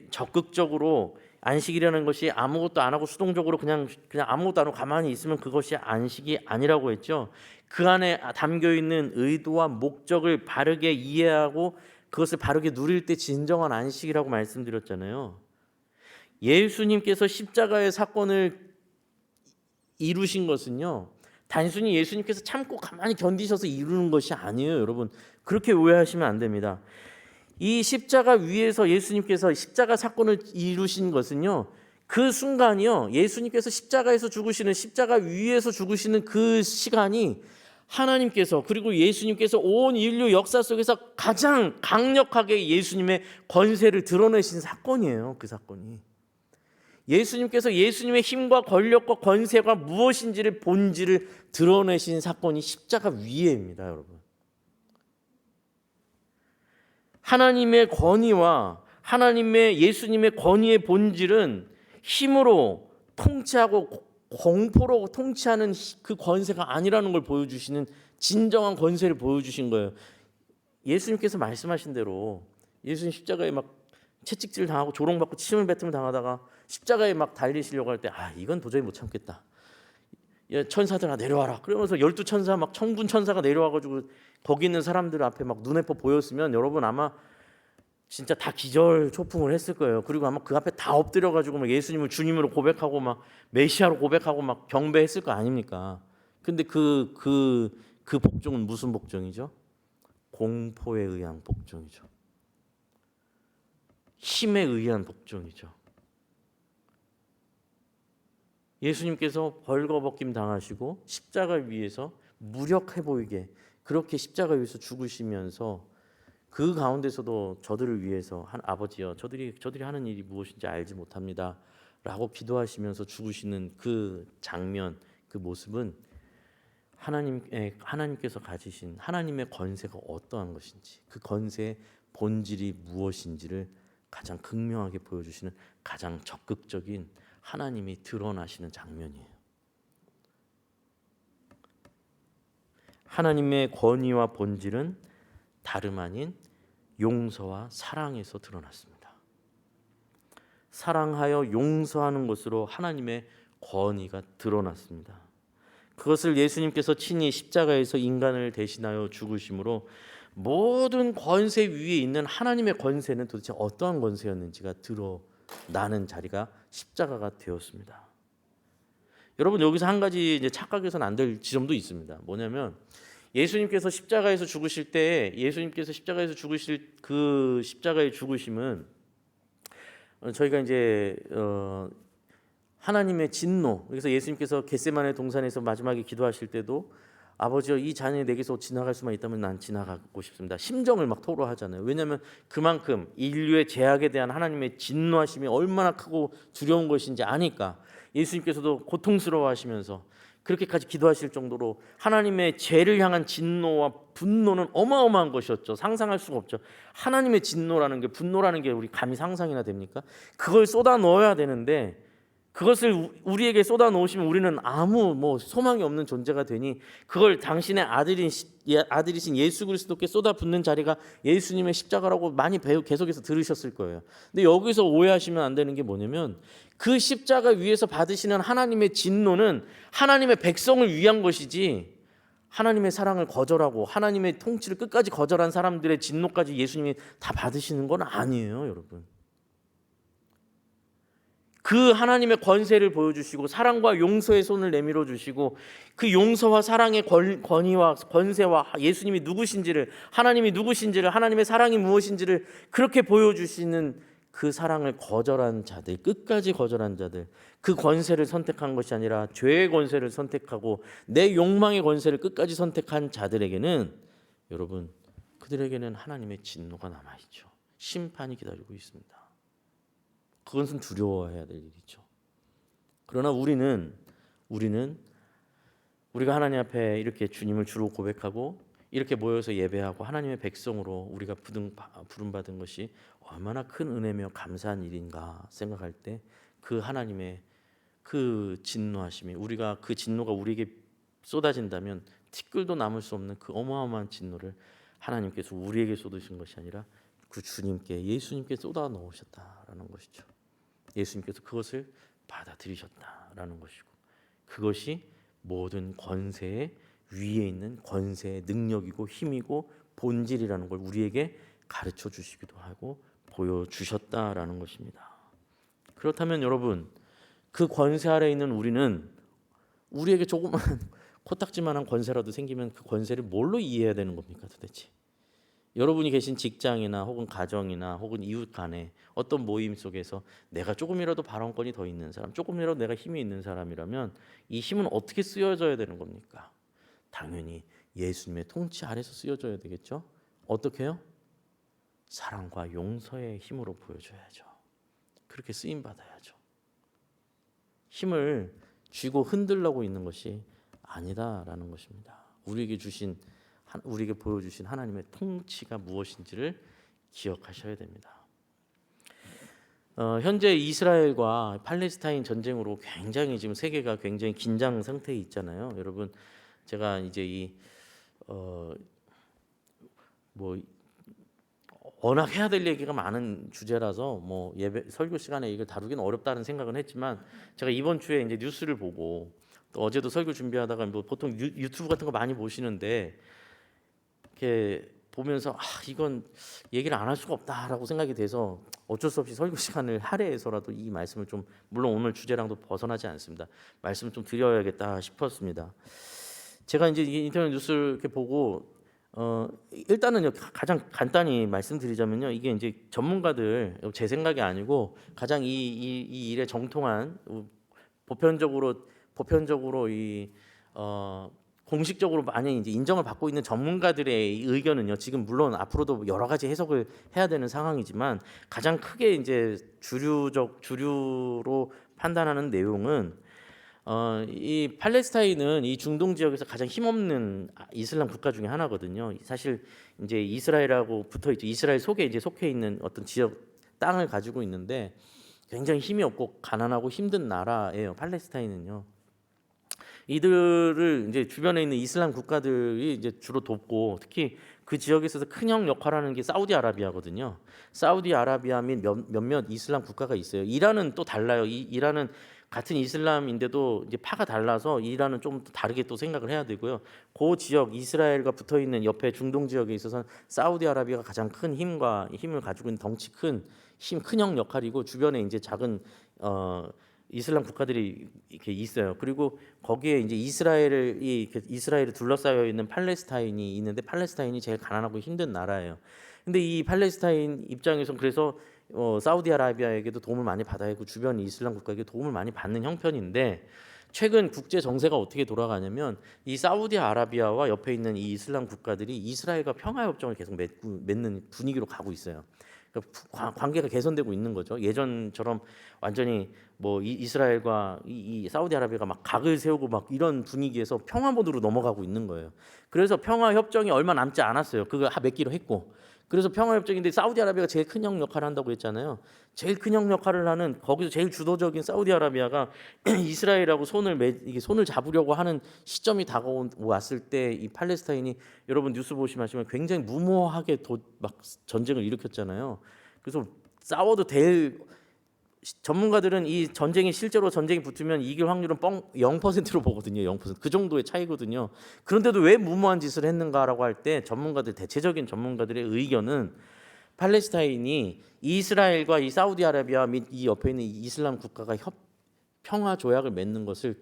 적극적으로 안식이라는 것이 아무것도 안 하고 수동적으로 그냥 아무것도 안 하고 가만히 있으면 그것이 안식이 아니라고 했죠. 그 안에 담겨 있는 의도와 목적을 바르게 이해하고 그것을 바르게 누릴 때 진정한 안식이라고 말씀드렸잖아요. 예수님께서 십자가의 사건을 이루신 것은요, 단순히 예수님께서 참고 가만히 견디셔서 이루는 것이 아니에요. 여러분 그렇게 오해하시면 안 됩니다. 이 십자가 위에서 예수님께서 십자가 사건을 이루신 것은요, 그 순간이요, 예수님께서 십자가 위에서 죽으시는 그 시간이 하나님께서 그리고 예수님께서 온 인류 역사 속에서 가장 강력하게 예수님의 권세를 드러내신 사건이에요. 그 사건이 예수님께서 예수님의 힘과 권력과 권세가 무엇인지를 본질을 드러내신 사건이 십자가 위에입니다. 여러분, 하나님의 권위와 예수님의 권위의 본질은 힘으로 통치하고 공포로 통치하는 그 권세가 아니라는 걸 보여주시는 진정한 권세를 보여주신 거예요. 예수님께서 말씀하신 대로 예수님 십자가에 막 채찍질 당하고 조롱받고 침을 뱉음을 당하다가 십자가에 막 달리시려고 할 때 이건 도저히 못 참겠다. 천사들아 내려와라. 그러면서 12천사 막 천군 천사가 내려와가지고 거기 있는 사람들 앞에 막 눈에 보였으면 여러분 아마 진짜 다 기절 초풍을 했을 거예요. 그리고 아마 그 앞에 다 엎드려가지고 막 예수님을 주님으로 고백하고 막 메시아로 고백하고 막 경배했을 거 아닙니까? 근데 그 복종은 무슨 복종이죠? 공포에 의한 복종이죠. 힘에 의한 복종이죠. 예수님께서 벌거벗김 당하시고 십자가 위에서 무력해 보이게 그렇게 십자가 위에서 죽으시면서 그 가운데서도 저들을 위해서 아버지여 저들이 하는 일이 무엇인지 알지 못합니다 라고 기도하시면서 죽으시는 그 장면, 그 모습은 하나님께서 가지신 하나님의 권세가 어떠한 것인지, 그 권세의 본질이 무엇인지를 가장 극명하게 보여주시는 가장 적극적인 하나님이 드러나시는 장면이에요. 하나님의 권위와 본질은 다름 아닌 용서와 사랑에서 드러났습니다. 사랑하여 용서하는 것으로 하나님의 권위가 드러났습니다. 그것을 예수님께서 친히 십자가에서 인간을 대신하여 죽으심으로 모든 권세 위에 있는 하나님의 권세는 도대체 어떠한 권세였는지가 드러나는 자리가 십자가가 되었습니다. 여러분 여기서 한 가지 이제 착각해서는 안 될 지점도 있습니다. 뭐냐면 예수님께서 십자가에서 죽으실 때 그 십자가의 죽으심은 저희가 이제 하나님의 진노, 그래서 예수님께서 겟세마네 동산에서 마지막에 기도하실 때도 아버지여 이 잔이 내게서 지나갈 수만 있다면 난 지나가고 싶습니다. 심정을 막 토로하잖아요. 왜냐하면 그만큼 인류의 죄악에 대한 하나님의 진노하심이 얼마나 크고 두려운 것인지 아니까 예수님께서도 고통스러워하시면서 그렇게까지 기도하실 정도로 하나님의 죄를 향한 진노와 분노는 어마어마한 것이었죠. 상상할 수가 없죠. 하나님의 진노라는 게, 분노라는 게 우리 감히 상상이나 됩니까? 그걸 쏟아 넣어야 되는데 그것을 우리에게 쏟아 놓으시면 우리는 아무 소망이 없는 존재가 되니 그걸 당신의 아들이신 예수 그리스도께 쏟아붓는 자리가 예수님의 십자가라고 많이 계속해서 들으셨을 거예요. 근데 여기서 오해하시면 안 되는 게 뭐냐면 그 십자가 위에서 받으시는 하나님의 진노는 하나님의 백성을 위한 것이지 하나님의 사랑을 거절하고 하나님의 통치를 끝까지 거절한 사람들의 진노까지 예수님이 다 받으시는 건 아니에요, 여러분. 그 하나님의 권세를 보여주시고 사랑과 용서의 손을 내밀어 주시고 그 용서와 사랑의 권위와 권세와 예수님이 누구신지를, 하나님이 누구신지를, 하나님의 사랑이 무엇인지를 그렇게 보여주시는 그 사랑을 거절한 자들, 끝까지 거절한 자들, 그 권세를 선택한 것이 아니라 죄의 권세를 선택하고 내 욕망의 권세를 끝까지 선택한 자들에게는 여러분, 그들에게는 하나님의 진노가 남아있죠. 심판이 기다리고 있습니다. 그것은 두려워해야 될 일이죠. 그러나 우리는 우리가 하나님 앞에 이렇게 주님을 주로 고백하고 이렇게 모여서 예배하고 하나님의 백성으로 우리가 부름받은 것이 얼마나 큰 은혜며 감사한 일인가 생각할 때 그 하나님의 그 진노하심이, 우리가 그 진노가 우리에게 쏟아진다면 티끌도 남을 수 없는 그 어마어마한 진노를 하나님께서 우리에게 쏟으신 것이 아니라 그 주님께, 예수님께 쏟아 넣으셨다라는 것이죠. 예수님께서 그것을 받아들이셨다라는 것이고, 그것이 모든 권세의 위에 있는 권세의 능력이고 힘이고 본질이라는 걸 우리에게 가르쳐 주시기도 하고 보여주셨다라는 것입니다. 그렇다면 여러분, 그 권세 아래에 있는 우리는 우리에게 조그만 코딱지만한 권세라도 생기면 그 권세를 뭘로 이해해야 되는 겁니까 도대체? 여러분이 계신 직장이나 혹은 가정이나 혹은 이웃 간에 어떤 모임 속에서 내가 조금이라도 발언권이 더 있는 사람, 조금이라도 내가 힘이 있는 사람이라면 이 힘은 어떻게 쓰여져야 되는 겁니까? 당연히 예수님의 통치 아래서 쓰여져야 되겠죠. 어떻게 해요? 사랑과 용서의 힘으로 보여줘야죠. 그렇게 쓰임 받아야죠. 힘을 쥐고 흔들려고 있는 것이 아니다라는 것입니다. 우리에게 보여주신 하나님의 통치가 무엇인지를 기억하셔야 됩니다. 현재 이스라엘과 팔레스타인 전쟁으로 굉장히 지금 세계가 굉장히 긴장 상태에 있잖아요. 여러분, 제가 이제 워낙 해야 될 얘기가 많은 주제라서 뭐 예배 설교 시간에 이걸 다루기는 어렵다는 생각은 했지만, 제가 이번 주에 이제 뉴스를 보고 또 어제도 설교 준비하다가 뭐 보통 유튜브 같은 거 많이 보시는데 이렇게 보면서 이건 얘기를 안 할 수가 없다라고 생각이 돼서 어쩔 수 없이 설교 시간을 할애해서라도 이 말씀을 좀, 물론 오늘 주제랑도 벗어나지 않습니다, 말씀을 좀 드려야겠다 싶었습니다. 제가 이제 인터넷 뉴스를 이렇게 보고 일단은 가장 간단히 말씀드리자면요, 이게 이제 전문가들, 제 생각이 아니고 가장 이 일에 정통한 보편적으로 공식적으로 많이 이제 인정을 받고 있는 전문가들의 의견은요, 지금 물론 앞으로도 여러 가지 해석을 해야 되는 상황이지만 가장 크게 이제 주류로 판단하는 내용은 이 팔레스타인은 이 중동 지역에서 가장 힘없는 이슬람 국가 중에 하나거든요. 사실 이제 이스라엘하고 붙어 있죠. 이스라엘 속에 이제 속해 있는 어떤 지역 땅을 가지고 있는데 굉장히 힘이 없고 가난하고 힘든 나라예요. 팔레스타인은요. 이들을 이제 주변에 있는 이슬람 국가들이 이제 주로 돕고, 특히 그 지역에 있어서 큰형 역할하는 게 사우디아라비아거든요. 사우디아라비아 및 몇몇 이슬람 국가가 있어요. 이란은 또 달라요. 이란은 같은 이슬람인데도 이제 파가 달라서 이란은 좀 다르게 또 생각을 해야 되고요. 그 지역 이스라엘과 붙어 있는 옆에 중동 지역에 있어서는 사우디아라비아가 가장 큰 힘을 가지고 있는 덩치 큰형 역할이고, 주변에 이제 작은 이슬람 국가들이 이렇게 있어요. 그리고 거기에 이제 이스라엘을 둘러싸여 있는 팔레스타인이 있는데, 팔레스타인이 제일 가난하고 힘든 나라예요. 근데 이 팔레스타인 입장에서는 그래서 사우디아라비아에게도 도움을 많이 받아야 하고 주변 이슬람 국가에게 도움을 많이 받는 형편인데, 최근 국제 정세가 어떻게 돌아가냐면 이 사우디아라비아와 옆에 있는 이 이슬람 국가들이 이스라엘과 평화 협정을 계속 맺는 분위기로 가고 있어요. 그러니까 관계가 개선되고 있는 거죠. 예전처럼 완전히 뭐 이스라엘과 이 사우디아라비아가 막 각을 세우고 막 이런 분위기에서 평화 모드로 넘어가고 있는 거예요. 그래서 평화 협정이 얼마 남지 않았어요. 그거 맺기로 했고. 그래서 평화 협정인데 사우디아라비아가 제일 큰 형 역할을 한다고 했잖아요. 제일 큰 형 역할을 하는, 거기서 제일 주도적인 사우디아라비아가 이스라엘하고 손을 잡으려고 하는 시점이 다가왔을 때 이 팔레스타인이, 여러분 뉴스 보시면 굉장히 무모하게 막 전쟁을 일으켰잖아요. 그래서 싸워도 전문가들은 이 실제로 전쟁이 붙으면 이길 확률은 0%로 보거든요. 0%. 그 정도의 차이거든요. 그런데도 왜 무모한 짓을 했는가라고 할 때 대체적인 전문가들의 의견은 팔레스타인이 이스라엘과 이 사우디아라비아 및 이 옆에 있는 이슬람 국가가 평화 조약을 맺는 것을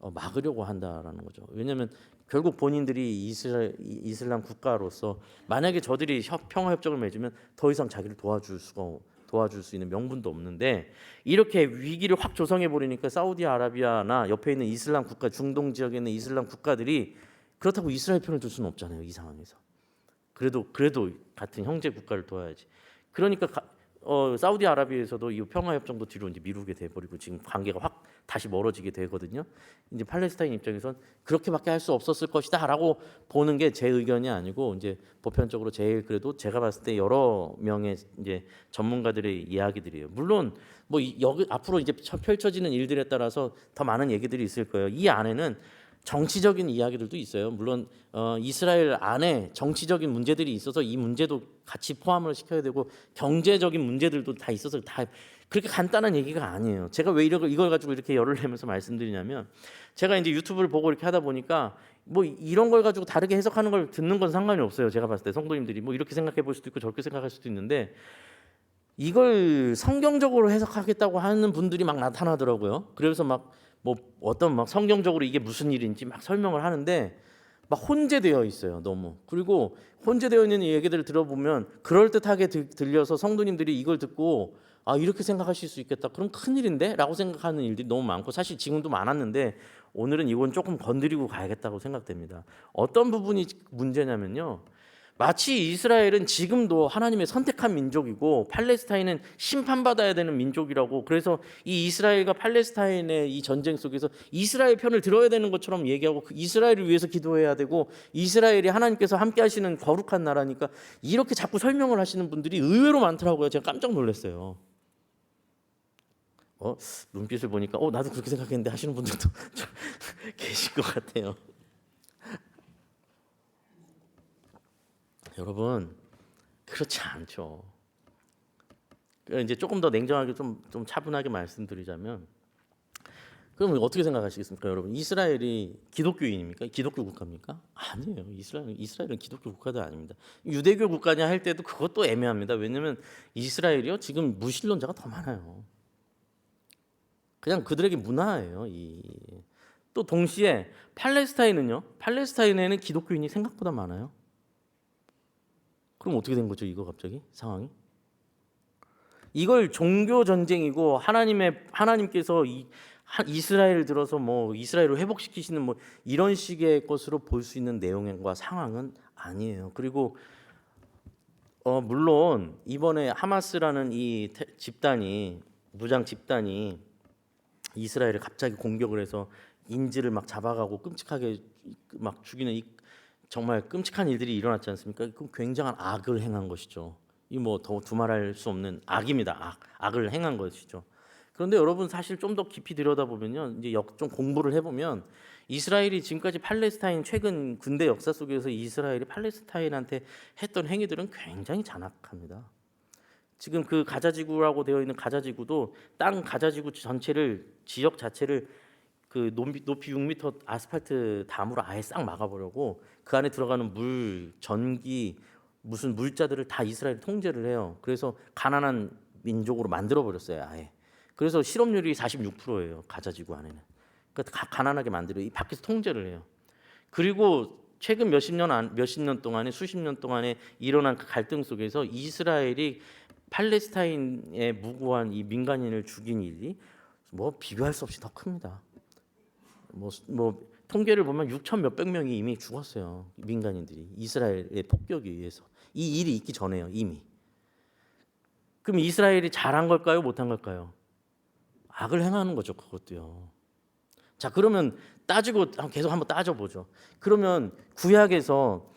막으려고 한다라는 거죠. 왜냐하면 결국 본인들이 이슬람 국가로서 만약에 저들이 평화 협정을 맺으면 더 이상 자기를 도와줄 수가 도와줄 수 있는 명분도 없는데 이렇게 위기를 확 조성해 버리니까 사우디아라비아나 옆에 있는 이슬람 국가, 중동 지역에 있는 이슬람 국가들이 그렇다고 이스라엘 편을 들 수는 없잖아요. 이 상황에서. 그래도 같은 형제 국가를 도와야지. 그러니까 사우디아라비아에서도 이 평화협정도 뒤로 이제 미루게 돼버리고 지금 관계가 확 다시 멀어지게 되거든요. 이제 팔레스타인 입장에선 그렇게밖에 할 수 없었을 것이다라고 보는 게 제 의견이 아니고 이제 보편적으로 제일 그래도 제가 봤을 때 여러 명의 이제 전문가들의 이야기들이에요. 물론 뭐 여기 앞으로 이제 펼쳐지는 일들에 따라서 더 많은 얘기들이 있을 거예요. 이 안에는 정치적인 이야기들도 있어요. 물론 이스라엘 안에 정치적인 문제들이 있어서 이 문제도 같이 포함을 시켜야 되고 경제적인 문제들도 다 있어서 다 그렇게 간단한 얘기가 아니에요. 제가 왜 이걸 가지고 이렇게 열을 내면서 말씀드리냐면 제가 이제 유튜브를 보고 이렇게 하다 보니까 뭐 이런 걸 가지고 다르게 해석하는 걸 듣는 건 상관이 없어요. 제가 봤을 때 성도님들이 뭐 이렇게 생각해 볼 수도 있고 저렇게 생각할 수도 있는데 이걸 성경적으로 해석하겠다고 하는 분들이 막 나타나더라고요. 그래서 막 뭐 어떤 막 성경적으로 이게 무슨 일인지 막 설명을 하는데 막 혼재되어 있어요. 너무. 그리고 혼재되어 있는 얘기들을 들어보면 그럴듯하게 들려서 성도님들이 이걸 듣고 아 이렇게 생각하실 수 있겠다. 그럼 큰일인데? 라고 생각하는 일들이 너무 많고 사실 지금도 많았는데 오늘은 이건 조금 건드리고 가야겠다고 생각됩니다. 어떤 부분이 문제냐면요. 마치 이스라엘은 지금도 하나님의 선택한 민족이고 팔레스타인은 심판받아야 되는 민족이라고 그래서 이 이스라엘과 팔레스타인의 이 전쟁 속에서 이스라엘 편을 들어야 되는 것처럼 얘기하고 이스라엘을 위해서 기도해야 되고 이스라엘이 하나님께서 함께 하시는 거룩한 나라니까 이렇게 자꾸 설명을 하시는 분들이 의외로 많더라고요. 제가 깜짝 놀랐어요. 눈빛을 보니까 나도 그렇게 생각했는데 하시는 분들도 계신 것 같아요. 여러분 그렇지 않죠. 이제 조금 더 냉정하게 좀 차분하게 말씀드리자면 그럼 어떻게 생각하시겠습니까, 여러분? 이스라엘이 기독교인입니까? 기독교 국가입니까? 아니에요. 이스라엘은 기독교 국가도 아닙니다. 유대교 국가냐 할 때도 그것도 애매합니다. 왜냐하면 이스라엘이요 지금 무신론자가 더 많아요. 그냥 그들에게 문화예요. 또 동시에 팔레스타인은요. 팔레스타인에는 기독교인이 생각보다 많아요. 그럼 어떻게 된 거죠? 이거 갑자기 상황이? 이걸 종교 전쟁이고 하나님께서 이스라엘 들어서 뭐 이스라엘을 회복시키시는 뭐 이런 식의 것으로 볼 수 있는 내용과 상황은 아니에요. 그리고 물론 이번에 하마스라는 이 집단이 무장 집단이 이스라엘을 갑자기 공격을 해서 인질을 막 잡아가고 끔찍하게 막 죽이는 정말 끔찍한 일들이 일어났지 않습니까? 그럼 굉장한 악을 행한 것이죠. 이 뭐 더 두말할 수 없는 악입니다. 악을 행한 것이죠. 그런데 여러분 사실 좀 더 깊이 들여다보면요, 이제 좀 공부를 해보면 이스라엘이 지금까지 팔레스타인 최근 군대 역사 속에서 이스라엘이 팔레스타인한테 했던 행위들은 굉장히 잔악합니다. 지금 그 가자지구라고 되어 있는 가자지구도 땅 가자지구 전체를 지역 자체를 그 높이 6m 아스팔트 담으로 아예 싹 막아보려고 그 안에 들어가는 물, 전기, 무슨 물자들을 다 이스라엘이 통제를 해요. 그래서 가난한 민족으로 만들어 버렸어요, 아예. 그래서 실업률이 46%예요, 가자지구 안에는. 그러니까 가난하게 만들어 이 밖에서 통제를 해요. 그리고 최근 몇십 년 동안에 수십 년 동안에 일어난 그 갈등 속에서 이스라엘이 팔레스타인의 무고한 이 민간인을 죽인 일이 뭐 비교할 수 없이 더 큽니다. 뭐 통계를 보면 6천 몇백 명이 이미 죽었어요. 민간인들이 이스라엘의 폭격에 의해서. 이 일이 있기 전에요, 이미. 그럼 이스라엘이 잘한 걸까요, 못한 걸까요? 악을 행하는 거죠, 그것도요. 자, 그러면 계속 한번 따져보죠. 그러면 구약에서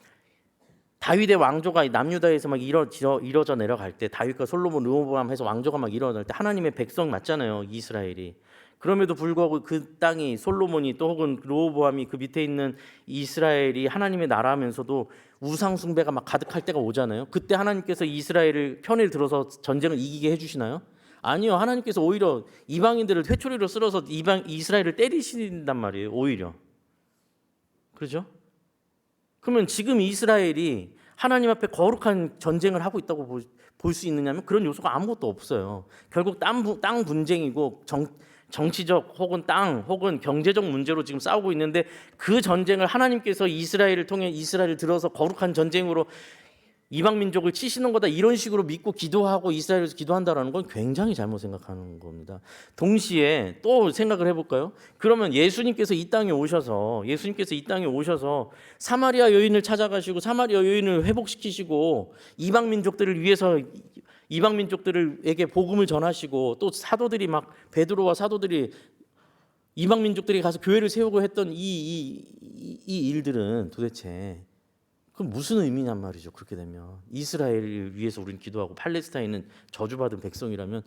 다윗의 왕조가 남유다에서 막 이뤄져 내려갈 때 다윗과 솔로몬, 르호보암 해서 왕조가 막 일어날 때 하나님의 백성 맞잖아요, 이스라엘이. 그럼에도 불구하고 그 땅이 솔로몬이 또 혹은 르호보암이 그 밑에 있는 이스라엘이 하나님의 나라면서도 우상 숭배가 막 가득할 때가 오잖아요. 그때 하나님께서 이스라엘을 편을 들어서 전쟁을 이기게 해주시나요? 아니요. 하나님께서 오히려 이방인들을 회초리로 쓸어서 이스라엘을 때리신단 말이에요. 오히려. 그렇죠? 그러면 지금 이스라엘이 하나님 앞에 거룩한 전쟁을 하고 있다고 볼 수 있느냐면 그런 요소가 아무것도 없어요. 결국 땅 분쟁이고 정치적 혹은 땅 혹은 경제적 문제로 지금 싸우고 있는데 그 전쟁을 하나님께서 이스라엘을 통해 이스라엘을 들어서 거룩한 전쟁으로 이방 민족을 치시는 거다 이런 식으로 믿고 기도하고 이스라엘에서 기도한다라는 건 굉장히 잘못 생각하는 겁니다. 동시에 또 생각을 해볼까요? 그러면 예수님께서 이 땅에 오셔서 사마리아 여인을 찾아가시고 사마리아 여인을 회복시키시고 이방 민족들을 위해서 이방 민족들에게 복음을 전하시고 또 사도들이 막 베드로와 사도들이 이방 민족들이 가서 교회를 세우고 했던 이 일들은 도대체 그럼 무슨 의미냔 말이죠. 그렇게 되면 이스라엘을 위해서 우리는 기도하고 팔레스타인은 저주받은 백성이라면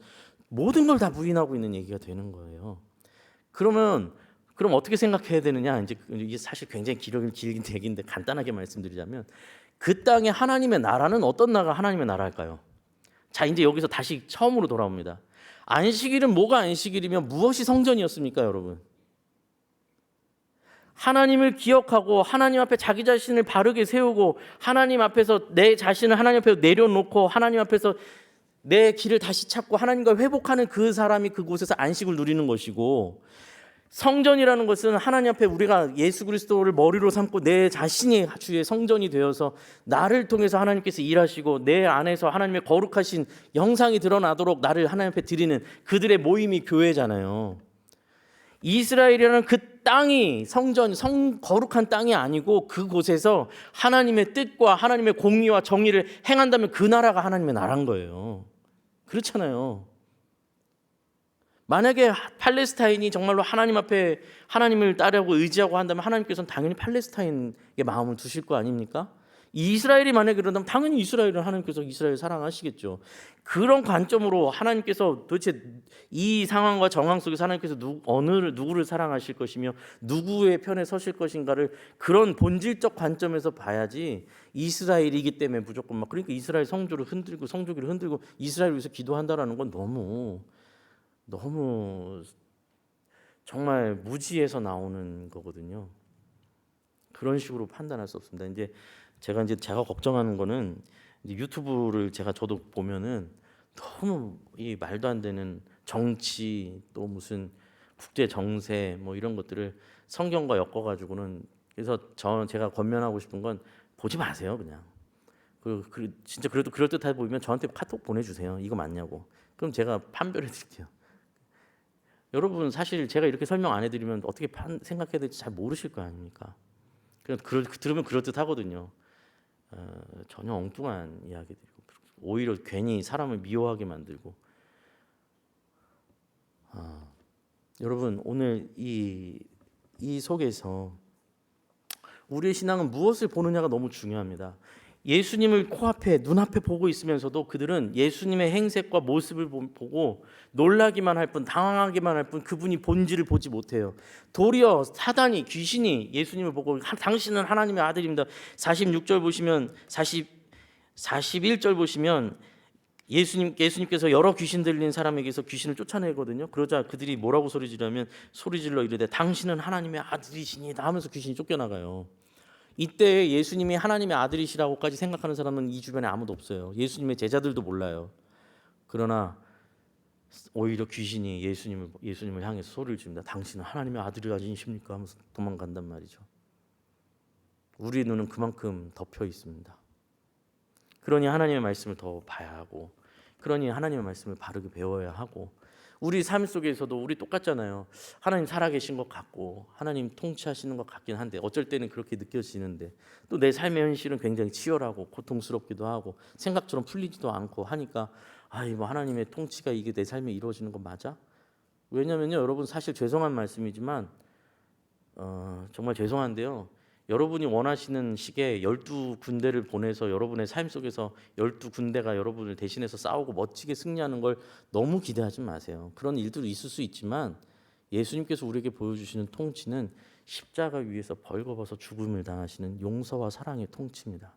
모든 걸 다 부인하고 있는 얘기가 되는 거예요. 그럼 어떻게 생각해야 되느냐? 이제 이게 사실 굉장히 길긴 얘기인데 간단하게 말씀드리자면 그 땅에 하나님의 나라는 어떤 나라가 하나님의 나라일까요? 자, 이제 여기서 다시 처음으로 돌아옵니다. 안식일은 뭐가 안식일이며 무엇이 성전이었습니까, 여러분? 하나님을 기억하고 하나님 앞에 자기 자신을 바르게 세우고 하나님 앞에서 내 자신을 하나님 앞에 내려놓고 하나님 앞에서 내 길을 다시 찾고 하나님과 회복하는 그 사람이 그곳에서 안식을 누리는 것이고, 성전이라는 것은 하나님 앞에 우리가 예수 그리스도를 머리로 삼고 내 자신이 주의 성전이 되어서 나를 통해서 하나님께서 일하시고 내 안에서 하나님의 거룩하신 영상이 드러나도록 나를 하나님 앞에 드리는 그들의 모임이 교회잖아요. 이스라엘이라는 그 땅이 거룩한 땅이 아니고 그곳에서 하나님의 뜻과 하나님의 공의와 정의를 행한다면 그 나라가 하나님의 나라인 거예요. 그렇잖아요. 만약에 팔레스타인이 정말로 하나님 앞에 하나님을 따르고 의지하고 한다면 하나님께서는 당연히 팔레스타인의 마음을 두실 거 아닙니까? 이스라엘이 만약에 그런다면 당연히 하나님께서 이스라엘을 사랑하시겠죠. 그런 관점으로 하나님께서 도대체 이 상황과 정황 속에서 하나님께서 누구를 사랑하실 것이며 누구의 편에 서실 것인가를 그런 본질적 관점에서 봐야지, 이스라엘이기 때문에 무조건 그러니까 이스라엘 성주기를 흔들고 이스라엘 위해서 기도한다라는 건 너무 정말 무지에서 나오는 거거든요. 그런 식으로 판단할 수 없습니다. 제가 걱정하는 거는 유튜브를 저도 보면은 너무 이 말도 안 되는 정치 또 무슨 국제 정세 뭐 이런 것들을 성경과 엮어가지고는, 그래서 제가 권면하고 싶은 건 보지 마세요. 그냥 진짜 그래도 그럴 듯하게 보이면 저한테 카톡 보내주세요. 이거 맞냐고. 그럼 제가 판별해 드릴게요. 여러분 사실 제가 이렇게 설명 안 해드리면 어떻게 생각해야 될지 잘 모르실 거 아닙니까? 들으면 그럴듯하거든요. 전혀 엉뚱한 이야기들이고 오히려 괜히 사람을 미워하게 만들고. 여러분 오늘 이 속에서 우리의 신앙은 무엇을 보느냐가 너무 중요합니다. 예수님을 코앞에 눈앞에 보고 있으면서도 그들은 예수님의 행색과 모습을 보고 놀라기만 할 뿐, 당황하기만 할 뿐, 그분이 본질을 보지 못해요. 도리어 사단이, 귀신이 예수님을 보고 당신은 하나님의 아들입니다. 46절 보시면 41절 보시면 예수님께서 여러 귀신 들린 사람에게서 귀신을 쫓아내거든요. 그러자 그들이 뭐라고 소리질러 이르되 당신은 하나님의 아들이시니이다 하면서 귀신이 쫓겨나가요. 이때 예수님이 하나님의 아들이시라고까지 생각하는 사람은 이 주변에 아무도 없어요. 예수님의 제자들도 몰라요. 그러나 오히려 귀신이 예수님을 향해서 소리를 지릅니다. 당신은 하나님의 아들이십니까? 하면서 도망간단 말이죠. 우리의 눈은 그만큼 덮여 있습니다. 그러니 하나님의 말씀을 더 봐야 하고, 그러니 하나님의 말씀을 바르게 배워야 하고, 우리 삶 속에서도 우리 똑같잖아요. 하나님 살아계신 것 같고 하나님 통치하시는 것 같긴 한데 어쩔 때는 그렇게 느껴지는데 또 내 삶의 현실은 굉장히 치열하고 고통스럽기도 하고 생각처럼 풀리지도 않고 하니까 하나님의 통치가 이게 내 삶에 이루어지는 거 맞아? 왜냐면요 여러분, 사실 죄송한 말씀이지만 정말 죄송한데요, 여러분이 원하시는 식의 12군대를 보내서 여러분의 삶 속에서 12군대가 여러분을 대신해서 싸우고 멋지게 승리하는 걸 너무 기대하지 마세요. 그런 일들도 있을 수 있지만 예수님께서 우리에게 보여주시는 통치는 십자가 위에서 벌거벗어 죽음을 당하시는 용서와 사랑의 통치입니다.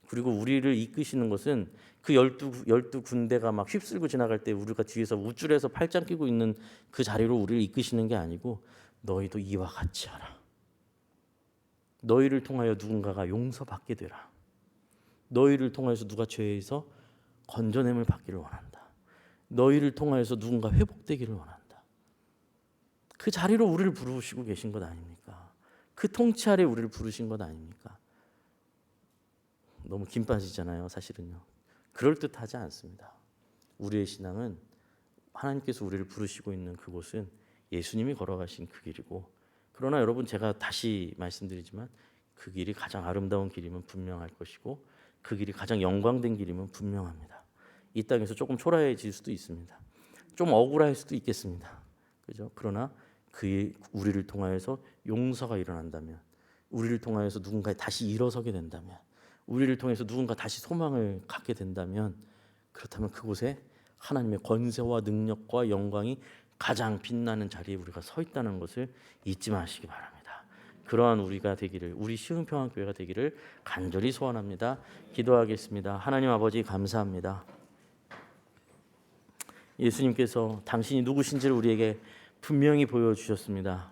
그리고 우리를 이끄시는 것은 그 12군대가 막 휩쓸고 지나갈 때 우리가 뒤에서 우쭐해서 팔짱 끼고 있는 그 자리로 우리를 이끄시는 게 아니고, 너희도 이와 같이 하라. 너희를 통하여 누군가가 용서받게 되라. 너희를 통하여서 누가 죄에서 건져냄을 받기를 원한다. 너희를 통하여서 누군가 회복되기를 원한다. 그 자리로 우리를 부르시고 계신 것 아닙니까? 그 통치 아래 우리를 부르신 것 아닙니까? 너무 김 빠지잖아요. 사실은요. 그럴듯하지 않습니다. 우리의 신앙은 하나님께서 우리를 부르시고 있는 그곳은 예수님이 걸어가신 그 길이고, 그러나 여러분, 제가 다시 말씀드리지만 그 길이 가장 아름다운 길이면 분명할 것이고 그 길이 가장 영광된 길이면 분명합니다. 이 땅에서 조금 초라해질 수도 있습니다. 좀 억울할 수도 있겠습니다. 그죠? 그러나 우리를 통하여서 용서가 일어난다면, 우리를 통하여서 누군가 다시 일어서게 된다면, 우리를 통해서 누군가 다시 소망을 갖게 된다면, 그렇다면 그곳에 하나님의 권세와 능력과 영광이 가장 빛나는 자리에 우리가 서 있다는 것을 잊지 마시기 바랍니다. 그러한 우리가 되기를, 우리 시흥평안교회가 되기를 간절히 소원합니다. 기도하겠습니다. 하나님 아버지, 감사합니다. 예수님께서 당신이 누구신지를 우리에게 분명히 보여주셨습니다.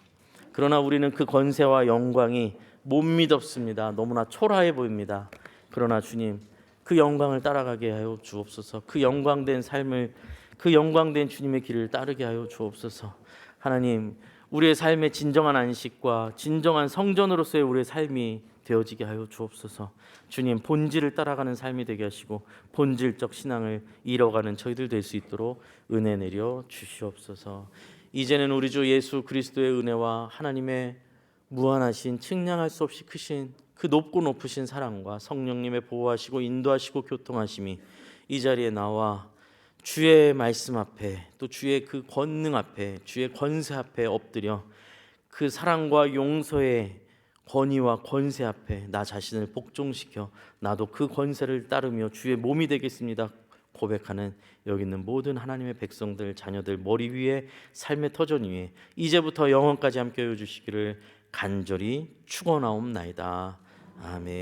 그러나 우리는 그 권세와 영광이 못 믿었습니다. 너무나 초라해 보입니다. 그러나 주님, 그 영광을 따라가게 하여 주옵소서. 그 영광된 삶을, 그 영광된 주님의 길을 따르게 하여 주옵소서. 하나님, 우리의 삶의 진정한 안식과 진정한 성전으로서의 우리의 삶이 되어지게 하여 주옵소서. 주님, 본질을 따라가는 삶이 되게 하시고 본질적 신앙을 이뤄가는 저희들 될 수 있도록 은혜 내려 주시옵소서. 이제는 우리 주 예수 그리스도의 은혜와 하나님의 무한하신 측량할 수 없이 크신 그 높고 높으신 사랑과 성령님의 보호하시고 인도하시고 교통하심이 이 자리에 나와 주의 말씀 앞에, 또 주의 그 권능 앞에, 주의 권세 앞에 엎드려 그 사랑과 용서의 권위와 권세 앞에 나 자신을 복종시켜 나도 그 권세를 따르며 주의 몸이 되겠습니다 고백하는 여기 있는 모든 하나님의 백성들, 자녀들 머리 위에, 삶의 터전 위에 이제부터 영원까지 함께 해 주시기를 간절히 축원하옵나이다. 아멘.